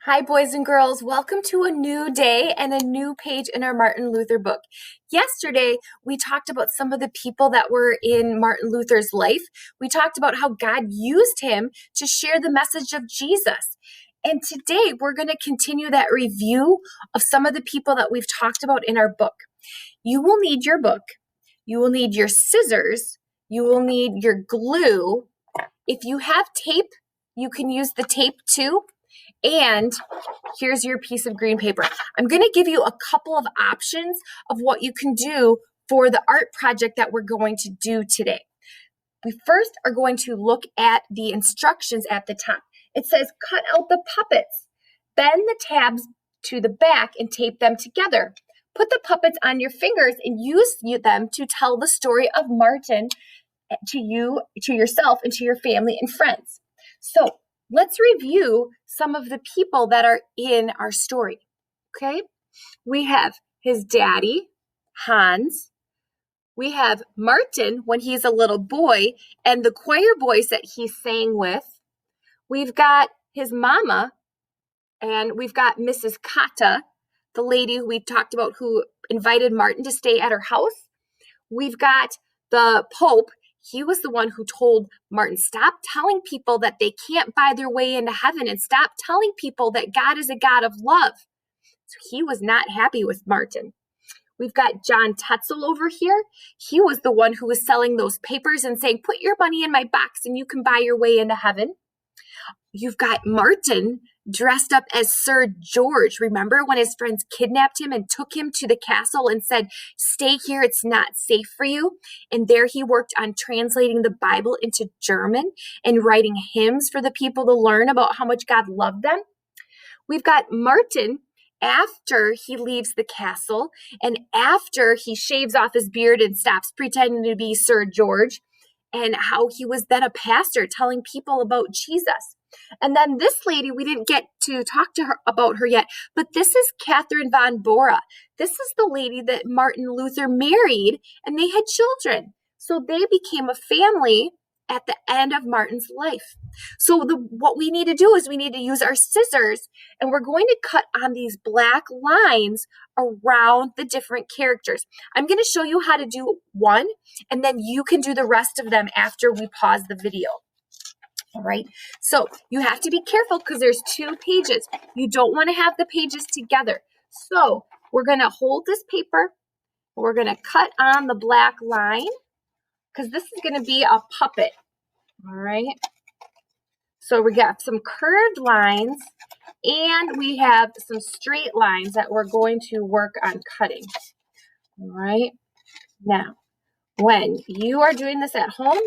Hi, boys and girls. Welcome to a new day and a new page in our Martin Luther book. Yesterday, we talked about some of the people that were in Martin Luther's life. We talked about how God used him to share the message of Jesus. And today, we're going to continue that review of some of the people that we've talked about in our book. You will need your book. You will need your scissors. You will need your glue. If you have tape, you can use the tape too. And here's your piece of green paper. I'm going to give you a couple of options of what you can do for the art project that we're going to do today. We first are going to look at the instructions at the top. It says, cut out the puppets, bend the tabs to the back and tape them together. Put the puppets on your fingers and use them to tell the story of Martin to you, to yourself, and to your family and friends. So let's review some of the people that are in our story, okay? We have his daddy, Hans. We have Martin when he's a little boy and the choir boys that he sang with. We've got his mama, and we've got Mrs. Kata, the lady who we talked about who invited Martin to stay at her house. We've got the Pope. He was the one who told Martin, stop telling people that they can't buy their way into heaven and stop telling people that God is a God of love. So he was not happy with Martin. We've got John Tetzel over here. He was the one who was selling those papers and saying, put your money in my box and you can buy your way into heaven. You've got Martin dressed up as Sir George. Remember when his friends kidnapped him and took him to the castle and said, stay here, it's not safe for you. And there he worked on translating the Bible into German and writing hymns for the people to learn about how much God loved them. We've got Martin after he leaves the castle and after he shaves off his beard and stops pretending to be Sir George, and how he was then a pastor telling people about Jesus. And then this lady, we didn't get to talk to her about her yet, but this is Catherine von Bora. This is the lady that Martin Luther married, and they had children. So they became a family at the end of Martin's life. So what we need to do is we need to use our scissors, and we're going to cut on these black lines around the different characters. I'm going to show you how to do one, and then you can do the rest of them after we pause the video. All right, so you have to be careful because there's two pages. You don't want to have the pages together. So we're going to hold this paper. We're going to cut on the black line because this is going to be a puppet. All right, so we got some curved lines and we have some straight lines that we're going to work on cutting. All right, now when you are doing this at home,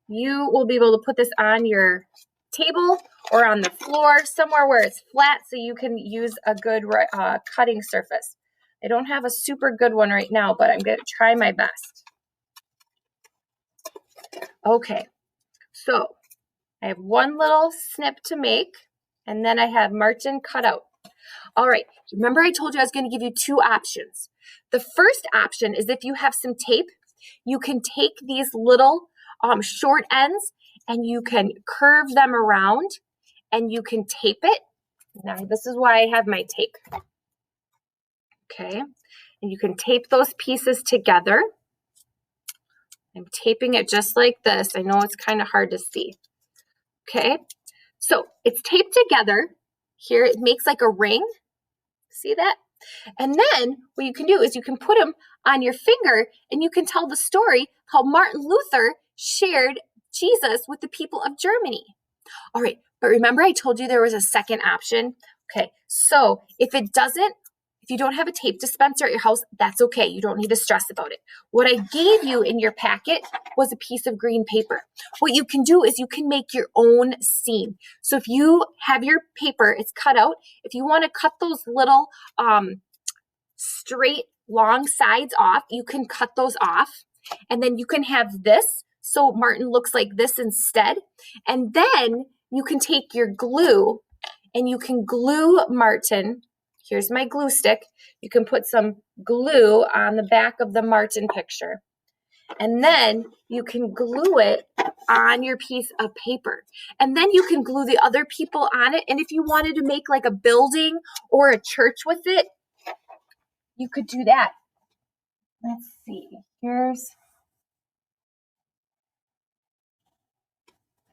you will be able to put this on your table or on the floor, somewhere where it's flat so you can use a good cutting surface. I don't have a super good one right now, but I'm going to try my best. Okay, so I have one little snip to make, and then I have Martin cut out. All right, remember I told you I was going to give you two options. The first option is if you have some tape, you can take these little short ends and you can curve them around and you can tape it. Now, this is why I have my tape. Okay, and you can tape those pieces together. I'm taping it just like this. I know it's kind of hard to see. Okay, so it's taped together. Here it makes like a ring. See that? And then what you can do is you can put them on your finger and you can tell the story how Martin Luther shared Jesus with the people of Germany. All right, but remember I told you there was a second option? Okay, so if you don't have a tape dispenser at your house, that's okay. You don't need to stress about it. What I gave you in your packet was a piece of green paper. What you can do is you can make your own seam. So if you have your paper, it's cut out. If you want to cut those little straight long sides off, you can cut those off. And then you can have this, so Martin looks like this instead. And then you can take your glue and you can glue Martin. Here's my glue stick. You can put some glue on the back of the Martin picture. And then you can glue it on your piece of paper. And then you can glue the other people on it. And if you wanted to make like a building or a church with it, you could do that. Let's see.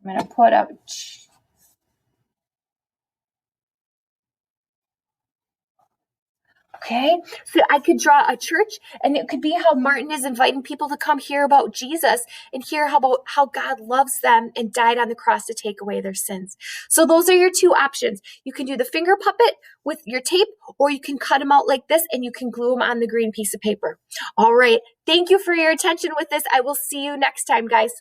I'm going to put up. Okay, so I could draw a church, and it could be how Martin is inviting people to come hear about Jesus and hear about how God loves them and died on the cross to take away their sins. So those are your two options. You can do the finger puppet with your tape, or you can cut them out like this and you can glue them on the green piece of paper. All right, thank you for your attention with this. I will see you next time, guys.